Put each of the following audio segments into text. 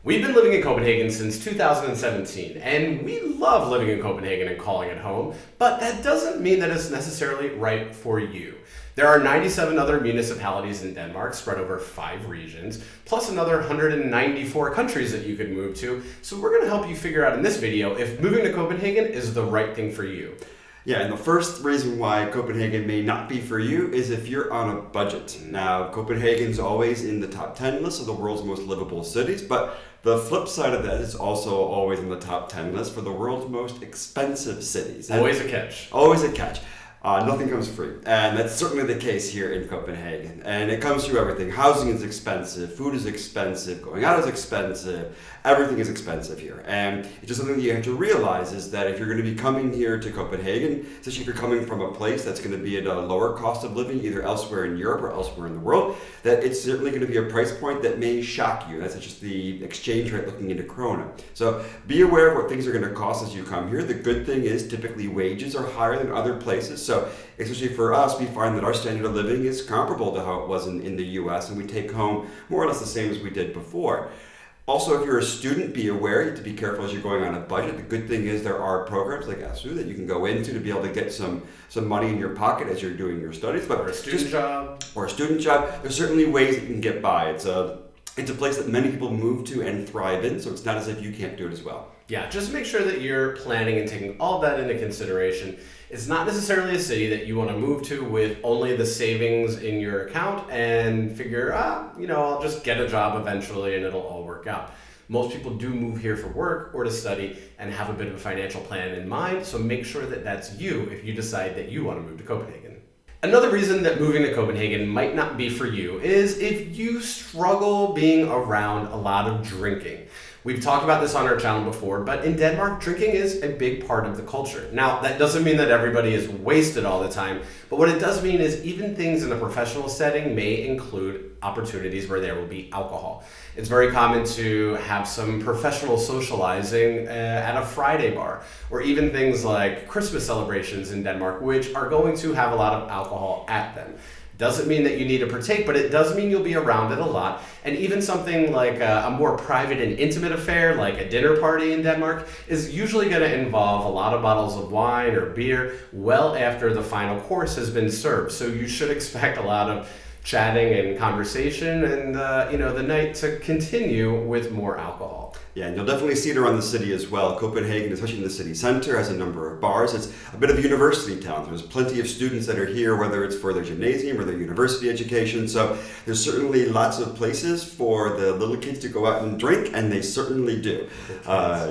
We've been living in Copenhagen since 2017, and we love living in Copenhagen and calling it home, but that doesn't mean that it's necessarily right for you. There are 97 other municipalities in Denmark spread over 5 regions, plus another 194 countries that you could move to. So we're going to help you figure out in this video if moving to Copenhagen is the right thing for you. Yeah, and the first reason why Copenhagen may not be for you is if you're on a budget. Now, Copenhagen's always in the top 10 list of the world's most livable cities, but the flip side of that is also always in the top 10 list for the world's most expensive cities. And Always a catch. always a catch. Nothing comes free, and that's certainly the case here in Copenhagen. And it comes through everything. Housing is expensive, food is expensive, going out is expensive, everything is expensive here. And it's just something that you have to realize is that if you're going to be coming here to Copenhagen, especially if you're coming from a place that's going to be at a lower cost of living, either elsewhere in Europe or elsewhere in the world, that it's certainly going to be a price point that may shock you. That's just the exchange rate looking into krona. So be aware of what things are going to cost as you come here. The good thing is typically wages are higher than other places. So especially for us, we find that our standard of living is comparable to how it was in the US, and we take home more or less the same as we did before. Also, if you're a student, be aware. You have to be careful as you're going on a budget. The good thing is there are programs like ASU that you can go into to be able to get some money in your pocket as you're doing your studies. Or a student job. Or a student job. There's certainly ways that you can get by. It's a place that many people move to and thrive in, so it's not as if you can't do it as well. Yeah, just make sure that you're planning and taking all that into consideration. It's not necessarily a city that you want to move to with only the savings in your account and figure, I'll just get a job eventually and it'll all work out. Most people do move here for work or to study and have a bit of a financial plan in mind, so make sure that that's you if you decide that you want to move to Copenhagen. Another reason that moving to Copenhagen might not be for you is if you struggle being around a lot of drinking. We've talked about this on our channel before, but in Denmark, drinking is a big part of the culture. Now, that doesn't mean that everybody is wasted all the time, but what it does mean is even things in a professional setting may include opportunities where there will be alcohol. It's very common to have some professional socializing at a Friday bar, or even things like Christmas celebrations in Denmark, which are going to have a lot of alcohol at them. Doesn't mean that you need to partake, but it does mean you'll be around it a lot. And even something like a more private and intimate affair, like a dinner party in Denmark, is usually going to involve a lot of bottles of wine or beer well after the final course has been served. So you should expect a lot of chatting and conversation and the night to continue with more alcohol. Yeah, and you'll definitely see it around the city as well. Copenhagen, especially in the city center, has a number of bars. It's a bit of a university town. There's plenty of students that are here, whether it's for their gymnasium or their university education. So there's certainly lots of places for the little kids to go out and drink, and they certainly do.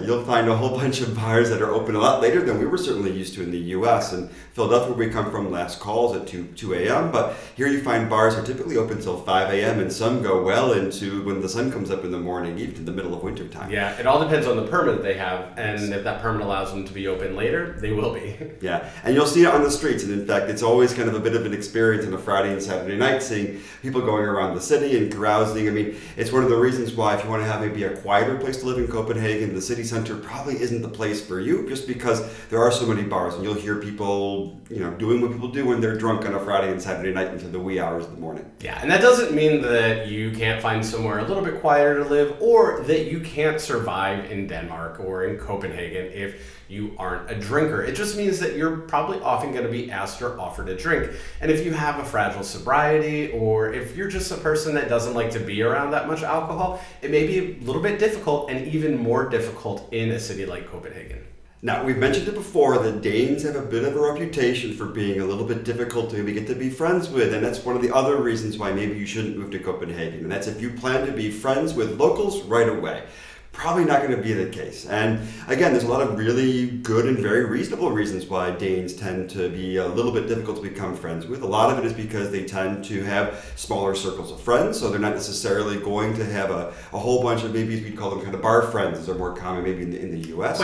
You'll find a whole bunch of bars that are open a lot later than we were certainly used to in the U.S. And Philadelphia, where we come from, last calls at 2 a.m. But here you find bars are typically open until 5 a.m. and some go well into when the sun comes up in the morning, even in the middle of winter time. Yeah, it all depends on the permit that they have, and if that permit allows them to be open later, they will be. Yeah, and you'll see it on the streets, and in fact, it's always kind of a bit of an experience on a Friday and Saturday night, seeing people going around the city and carousing. I mean, it's one of the reasons why if you want to have maybe a quieter place to live in Copenhagen, the city center probably isn't the place for you, just because there are so many bars, and you'll hear people, doing what people do when they're drunk on a Friday and Saturday night into the wee hours of the morning. Yeah, and that doesn't mean that you can't find somewhere a little bit quieter to live, or that you can't survive in Denmark or in Copenhagen if you aren't a drinker. It just means that you're probably often going to be asked or offered a drink. And if you have a fragile sobriety, or if you're just a person that doesn't like to be around that much alcohol, it may be a little bit difficult, and even more difficult in a city like Copenhagen. Now, we've mentioned it before that Danes have a bit of a reputation for being a little bit difficult to maybe get to be friends with, and that's one of the other reasons why maybe you shouldn't move to Copenhagen, and that's if you plan to be friends with locals right away. Probably not going to be the case. And again, there's a lot of really good and very reasonable reasons why Danes tend to be a little bit difficult to become friends with. A lot of it is because they tend to have smaller circles of friends, so they're not necessarily going to have a whole bunch of, maybe we'd call them kind of bar friends, as are more common maybe in the U.S.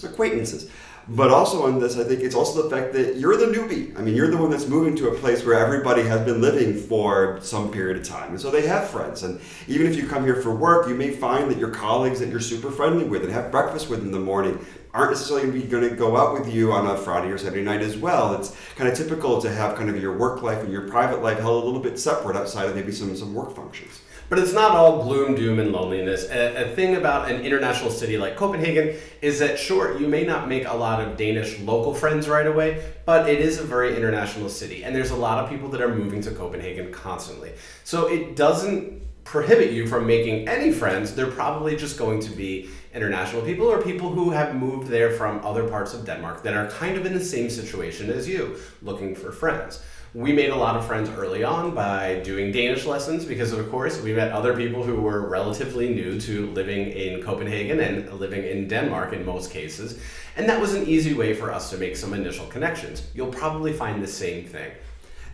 Acquaintances. But also on this, I think it's also the fact that you're the newbie. I mean, you're the one that's moving to a place where everybody has been living for some period of time. And so they have friends. And even if you come here for work, you may find that your colleagues that you're super friendly with and have breakfast with in the morning aren't necessarily going to go out with you on a Friday or Saturday night as well. It's kind of typical to have kind of your work life and your private life held a little bit separate outside of maybe some work functions. But it's not all gloom, doom, and loneliness. A thing about an international city like Copenhagen is that, sure, you may not make a lot of Danish local friends right away, but it is a very international city, and there's a lot of people that are moving to Copenhagen constantly. So it doesn't prohibit you from making any friends. They're probably just going to be international people or people who have moved there from other parts of Denmark that are kind of in the same situation as you, looking for friends. We made a lot of friends early on by doing Danish lessons because, of course, we met other people who were relatively new to living in Copenhagen and living in Denmark in most cases. And that was an easy way for us to make some initial connections. You'll probably find the same thing.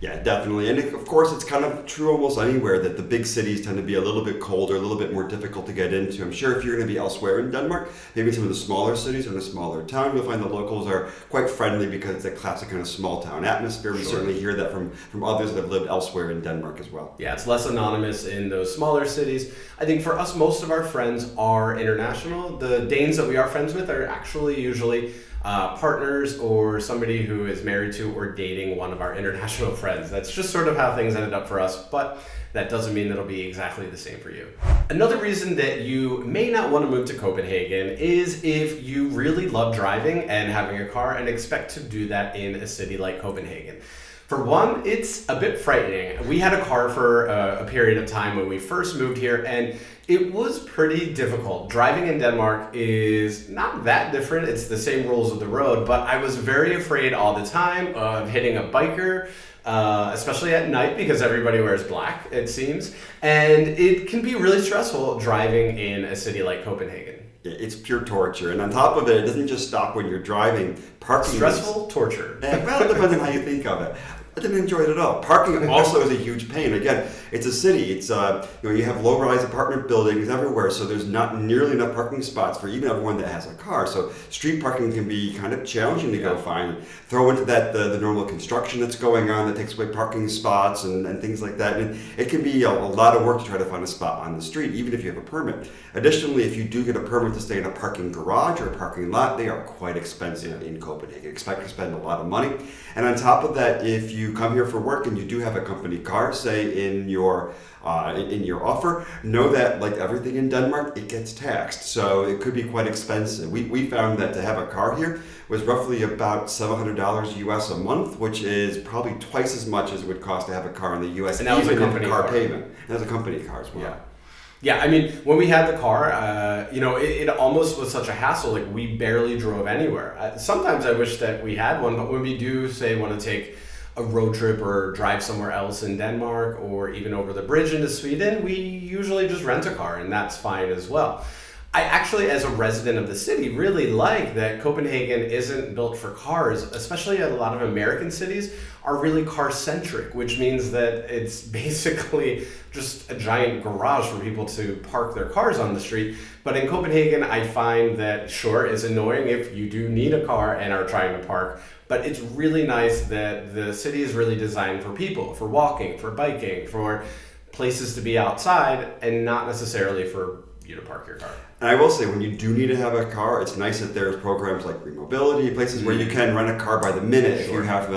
Yeah, definitely. And of course, it's kind of true almost anywhere that the big cities tend to be a little bit colder, a little bit more difficult to get into. I'm sure if you're going to be elsewhere in Denmark, maybe some of the smaller cities or in a smaller town, you'll find the locals are quite friendly because it's a classic kind of small town atmosphere. We certainly hear that from others that have lived elsewhere in Denmark as well. Yeah, it's less anonymous in those smaller cities. I think for us, most of our friends are international. The Danes that we are friends with are actually usually partners or somebody who is married to or dating one of our international friends. That's just sort of how things ended up for us, but that doesn't mean it'll be exactly the same for you. Another reason that you may not want to move to Copenhagen is if you really love driving and having a car and expect to do that in a city like Copenhagen. For one, it's a bit frightening. We had a car for a period of time when we first moved here, and it was pretty difficult. Driving in Denmark is not that different. It's the same rules of the road, but I was very afraid all the time of hitting a biker, especially at night because everybody wears black, it seems. And it can be really stressful driving in a city like Copenhagen. It's pure torture. And on top of it, it doesn't just stop when you're driving. Parking Stressful torture. Well, it depends on how you think of it. I didn't enjoy it at all. Parking also is a huge pain. Again, it's a city. It's you have low-rise apartment buildings everywhere, so there's not nearly enough parking spots for even everyone that has a car. So street parking can be kind of challenging to go find. Throw into that the normal construction that's going on that takes away parking spots and things like that. And it can be a lot of work to try to find a spot on the street, even if you have a permit. Additionally, if you do get a permit to stay in a parking garage or a parking lot, they are quite expensive in Copenhagen. Expect to spend a lot of money. And on top of that, if you come here for work and you do have a company car, say in your offer, know that like everything in Denmark, it gets taxed. So it could be quite expensive. We found that to have a car here was roughly about $700 US a month, which is probably twice as much as it would cost to have a car in the US. And that was a company car payment. That was a company car as well. Yeah. Yeah, I mean, when we had the car, it almost was such a hassle. Like, we barely drove anywhere. Sometimes I wish that we had one, but when we do, say, want to take a road trip or drive somewhere else in Denmark or even over the bridge into Sweden, we usually just rent a car, and that's fine as well. I actually, as a resident of the city, really like that Copenhagen isn't built for cars, especially a lot of American cities are really car-centric, which means that it's basically just a giant garage for people to park their cars on the street. But in Copenhagen, I find that, sure, it's annoying if you do need a car and are trying to park, but it's really nice that the city is really designed for people, for walking, for biking, for places to be outside, and not necessarily for you to park your car. And I will say, when you do need to have a car, it's nice that there's programs like Green Mobility, places where you can rent a car by the minute if you have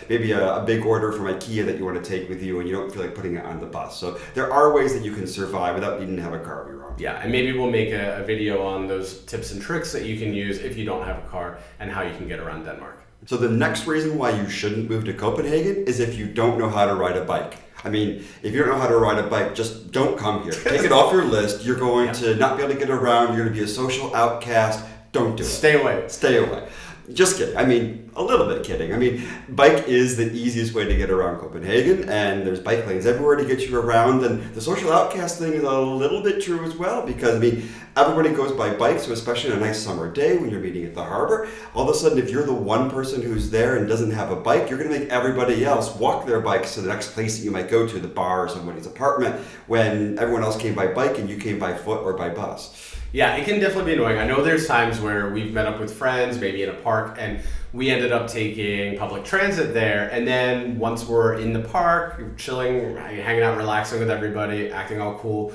maybe a big order from IKEA that you want to take with you and you don't feel like putting it on the bus. So there are ways that you can survive without needing to have a car of your own. Yeah, and maybe we'll make a video on those tips and tricks that you can use if you don't have a car and how you can get around Denmark. So the next reason why you shouldn't move to Copenhagen is if you don't know how to ride a bike. I mean, if you don't know how to ride a bike, just don't come here. Take it off your list. You're going to not be able to get around. You're going to be a social outcast. Don't do it. Stay away. Stay away. Just kidding. I mean, a little bit kidding. I mean, bike is the easiest way to get around Copenhagen, and there's bike lanes everywhere to get you around. And the social outcast thing is a little bit true as well, because, I mean, everybody goes by bike, so especially on a nice summer day when you're meeting at the harbor, all of a sudden, if you're the one person who's there and doesn't have a bike, you're going to make everybody else walk their bikes to the next place that you might go to, the bar or somebody's apartment, when everyone else came by bike and you came by foot or by bus. Yeah, it can definitely be annoying. I know there's times where we've met up with friends, maybe in a park, and we ended up taking public transit there. And then once we're in the park, chilling, hanging out, relaxing with everybody, acting all cool,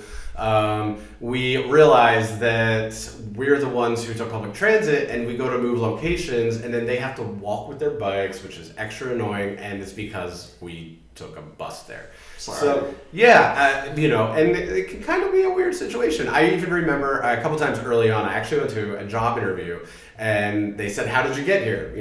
we realized that we're the ones who took public transit, and we go to move locations, and then they have to walk with their bikes, which is extra annoying, and it's because we took a bus there. Sorry. So yeah, and it can kind of be a weird situation. I even remember a couple times early on, I actually went to a job interview and they said, "How did you get here?"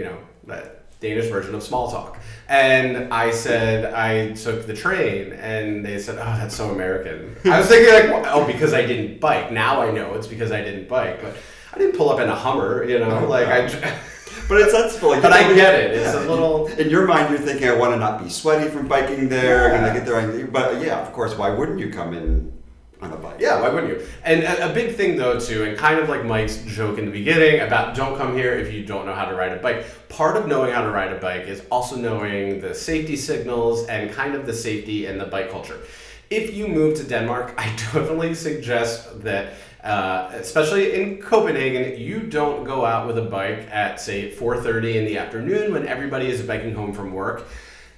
That Danish version of small talk. And I said, "I took the train." And they said, "Oh, that's so American." I was thinking like, "Oh, because I didn't bike." Now I know it's because I didn't bike, but I didn't pull up in a Hummer, But it's sensible. But I get it. It's a little... In your mind, you're thinking, I want to not be sweaty from biking there. And I get there. But yeah, of course, why wouldn't you come in on a bike? Yeah, why wouldn't you? And a big thing, though, too, and kind of like Mike's joke in the beginning about don't come here if you don't know how to ride a bike. Part of knowing how to ride a bike is also knowing the safety signals and kind of the safety and the bike culture. If you move to Denmark, I definitely suggest that especially in Copenhagen, you don't go out with a bike at, say, 4:30 in the afternoon when everybody is biking home from work.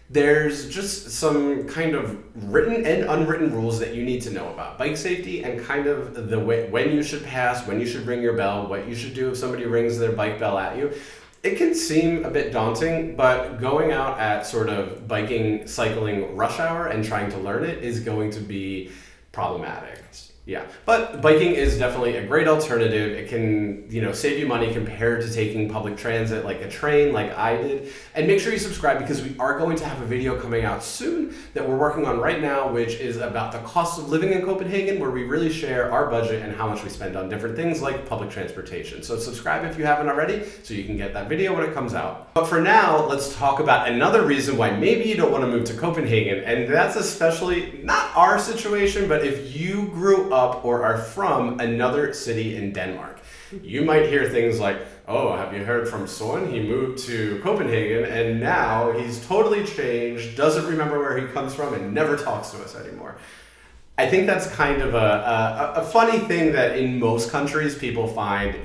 There's just some kind of written and unwritten rules that you need to know about bike safety and kind of the way when you should pass, when you should ring your bell, what you should do if somebody rings their bike bell at you. It can seem a bit daunting, but going out at sort of biking, cycling rush hour and trying to learn it is going to be problematic. Yeah, but biking is definitely a great alternative. It can, save you money compared to taking public transit like a train like I did. And make sure you subscribe because we are going to have a video coming out soon that we're working on right now, which is about the cost of living in Copenhagen, where we really share our budget and how much we spend on different things like public transportation. So subscribe if you haven't already so you can get that video when it comes out. But for now, let's talk about another reason why maybe you don't want to move to Copenhagen. And that's especially not our situation, but if you grew up or are from another city in Denmark. You might hear things like, "Oh, have you heard from Soren? He moved to Copenhagen and now he's totally changed, doesn't remember where he comes from and never talks to us anymore." I think that's kind of a funny thing that in most countries people find,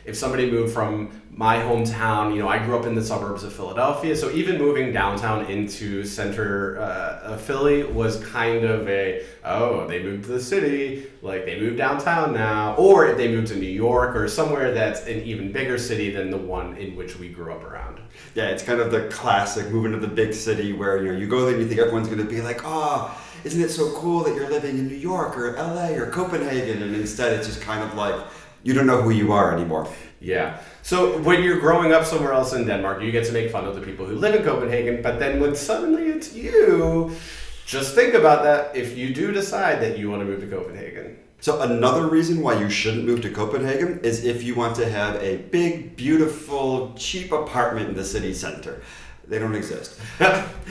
if somebody moved from my hometown, I grew up in the suburbs of Philadelphia, so even moving downtown into center of Philly was kind of they moved to the city, like they moved downtown now, or if they moved to New York or somewhere that's an even bigger city than the one in which we grew up around. Yeah, it's kind of the classic moving to the big city where, you go there and you think everyone's going to be like, "Oh, isn't it so cool that you're living in New York or LA or Copenhagen?" And instead it's just kind of like, you don't know who you are anymore. Yeah. So when you're growing up somewhere else in Denmark, you get to make fun of the people who live in Copenhagen, but then when suddenly it's you, just think about that if you do decide that you want to move to Copenhagen. So another reason why you shouldn't move to Copenhagen is if you want to have a big, beautiful, cheap apartment in the city center. They don't exist.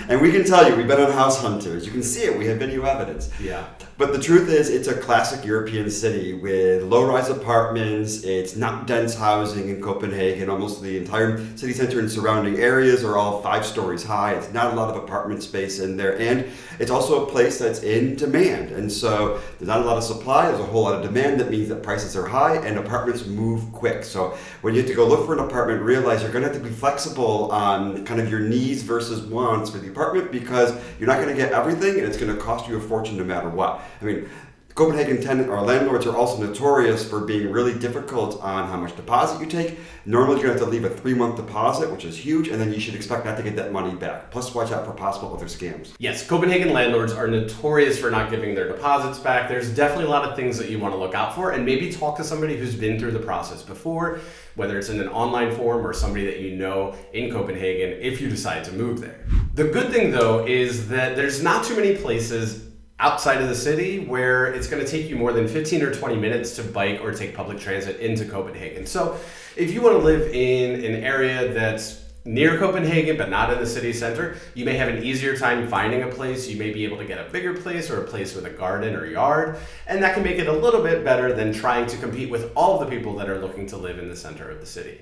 And we can tell you, we've been on house hunters. You can see it. We have video evidence. Yeah. But the truth is, it's a classic European city with low-rise apartments. It's not dense housing in Copenhagen. Almost the entire city center and surrounding areas are all 5 stories high. It's not a lot of apartment space in there. And it's also a place that's in demand. And so there's not a lot of supply. There's a whole lot of demand. That means that prices are high and apartments move quick. So when you have to go look for an apartment, realize you're going to have to be flexible on kind of your needs versus wants for the apartment because you're not going to get everything and it's going to cost you a fortune no matter what. I mean, Copenhagen tenant or landlords are also notorious for being really difficult on how much deposit you take. Normally, you're going to have to leave a 3-month deposit, which is huge, and then you should expect not to get that money back. Plus, watch out for possible other scams. Yes, Copenhagen landlords are notorious for not giving their deposits back. There's definitely a lot of things that you want to look out for, and maybe talk to somebody who's been through the process before, whether it's in an online form or somebody that you know in Copenhagen if you decide to move there. The good thing, though, is that there's not too many places outside of the city where it's going to take you more than 15 or 20 minutes to bike or take public transit into Copenhagen. So if you want to live in an area that's near Copenhagen but not in the city center, you may have an easier time finding a place. You may be able to get a bigger place or a place with a garden or yard, and that can make it a little bit better than trying to compete with all of the people that are looking to live in the center of the city.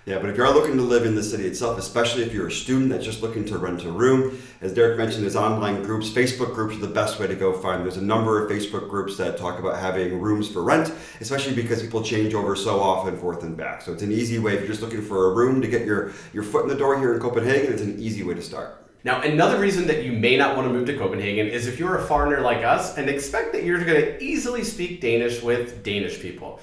Yeah, but if you're looking to live in the city itself, especially if you're a student that's just looking to rent a room, as Derek mentioned, there's online groups. Facebook groups are the best way to go find. There's a number of Facebook groups that talk about having rooms for rent, especially because people change over so often, forth and back. So it's an easy way. If you're just looking for a room to get your foot in the door here in Copenhagen, it's an easy way to start. Now, another reason that you may not want to move to Copenhagen is if you're a foreigner like us and expect that you're going to easily speak Danish with Danish people.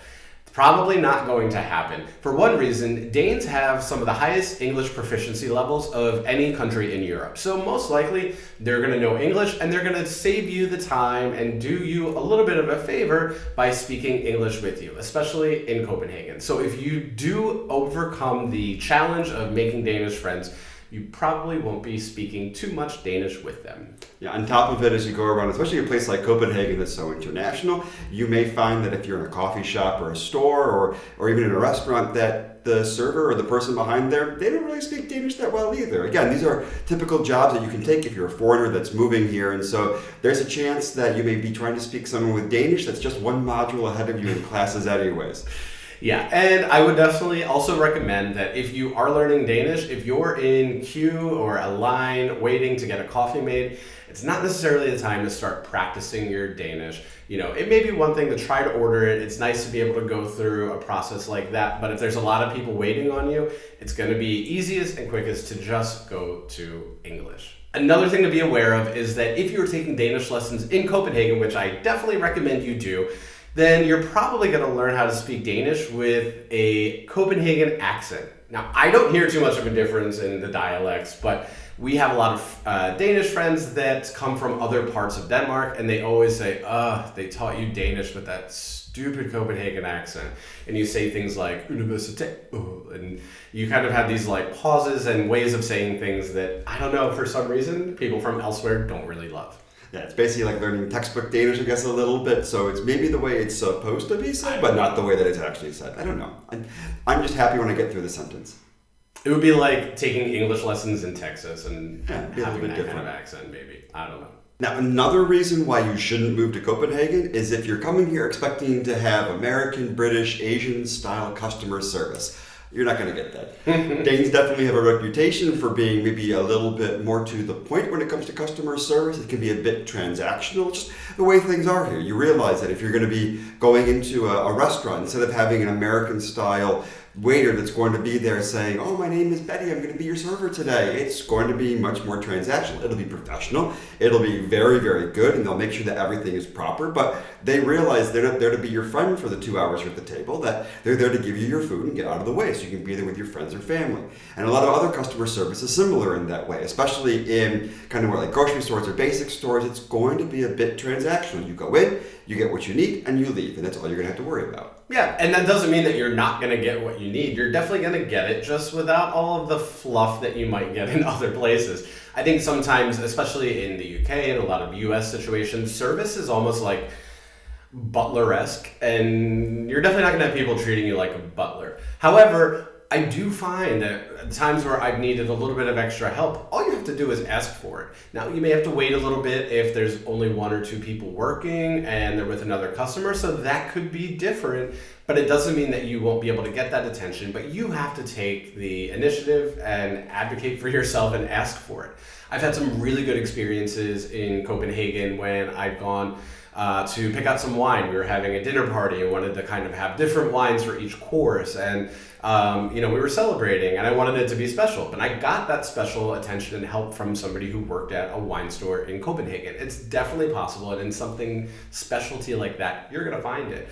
Probably not going to happen. For one reason, Danes have some of the highest English proficiency levels of any country in Europe. So most likely, they're going to know English and they're going to save you the time and do you a little bit of a favor by speaking English with you, especially in Copenhagen. So if you do overcome the challenge of making Danish friends, you probably won't be speaking too much Danish with them. Yeah, on top of it, as you go around, especially a place like Copenhagen that's so international, you may find that if you're in a coffee shop or a store or even in a restaurant, that the server or the person behind there, they don't really speak Danish that well either. Again, these are typical jobs that you can take if you're a foreigner that's moving here, and so there's a chance that you may be trying to speak someone with Danish that's just one module ahead of you in classes anyways. Yeah, and I would definitely also recommend that if you are learning Danish, if you're in queue or a line waiting to get a coffee made, it's not necessarily the time to start practicing your Danish. You know, it may be one thing to try to order it. It's nice to be able to go through a process like that. But if there's a lot of people waiting on you, it's going to be easiest and quickest to just go to English. Another thing to be aware of is that if you're taking Danish lessons in Copenhagen, which I definitely recommend you do, then you're probably going to learn how to speak Danish with a Copenhagen accent. Now, I don't hear too much of a difference in the dialects, but we have a lot of Danish friends that come from other parts of Denmark, and they always say, they taught you Danish with that stupid Copenhagen accent. And you say things like, universitet, and you kind of have these like pauses and ways of saying things that, I don't know, for some reason, people from elsewhere don't really love. Yeah, it's basically like learning textbook Danish, I guess, a little bit. So it's maybe the way it's supposed to be said, but not the way that it's actually said. I don't know. I'm just happy when I get through the sentence. It would be like taking English lessons in Texas and having that different kind of accent, maybe. I don't know. Now, another reason why you shouldn't move to Copenhagen is if you're coming here expecting to have American, British, Asian-style customer service. You're not going to get that. Danes definitely have a reputation for being maybe a little bit more to the point when it comes to customer service. It can be a bit transactional, just the way things are here. You realize that if you're going to be going into a restaurant, instead of having an American-style waiter that's going to be there saying, oh, my name is Betty, I'm going to be your server today. It's going to be much more transactional. It'll be professional. It'll be very, very good, and they'll make sure that everything is proper. But they realize they're not there to be your friend for the 2 hours you're at the table, that they're there to give you your food and get out of the way so you can be there with your friends or family. And a lot of other customer service is similar in that way, especially in kind of more like grocery stores or basic stores. It's going to be a bit transactional. You go in, you get what you need, and you leave, and that's all you're going to have to worry about. Yeah, and that doesn't mean that you're not going to get what you need. You're definitely going to get it, just without all of the fluff that you might get in other places. I think sometimes, especially in the UK and a lot of US situations, service is almost like butler-esque, and you're definitely not going to have people treating you like a butler. However, I do find that at times where I've needed a little bit of extra help, all you have to do is ask for it. Now, you may have to wait a little bit if there's only 1 or 2 people working and they're with another customer, so that could be different, but it doesn't mean that you won't be able to get that attention, but you have to take the initiative and advocate for yourself and ask for it. I've had some really good experiences in Copenhagen when I've gone to pick out some wine. We were having a dinner party and wanted to kind of have different wines for each course, and we were celebrating, and I wanted it to be special, but I got that special attention and help from somebody who worked at a wine store in Copenhagen. It's definitely possible, and in something specialty like that, you're going to find it.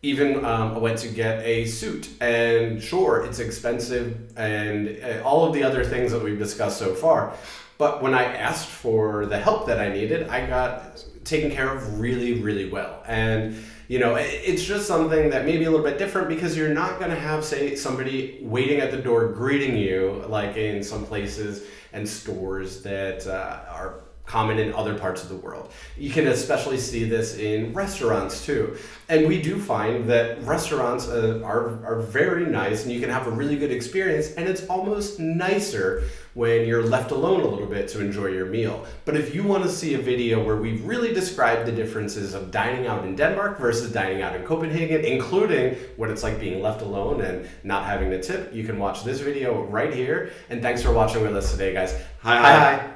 Even I went to get a suit, and sure, it's expensive, and all of the other things that we've discussed so far, but when I asked for the help that I needed, I got taken care of really, really well. And it's just something that may be a little bit different because you're not going to have, say, somebody waiting at the door greeting you like in some places and stores that are common in other parts of the world. You can especially see this in restaurants too. And we do find that restaurants are very nice, and you can have a really good experience, and it's almost nicer when you're left alone a little bit to enjoy your meal. But if you want to see a video where we really describe the differences of dining out in Denmark versus dining out in Copenhagen, including what it's like being left alone and not having to tip, you can watch this video right here. And thanks for watching with us today, guys. Hi.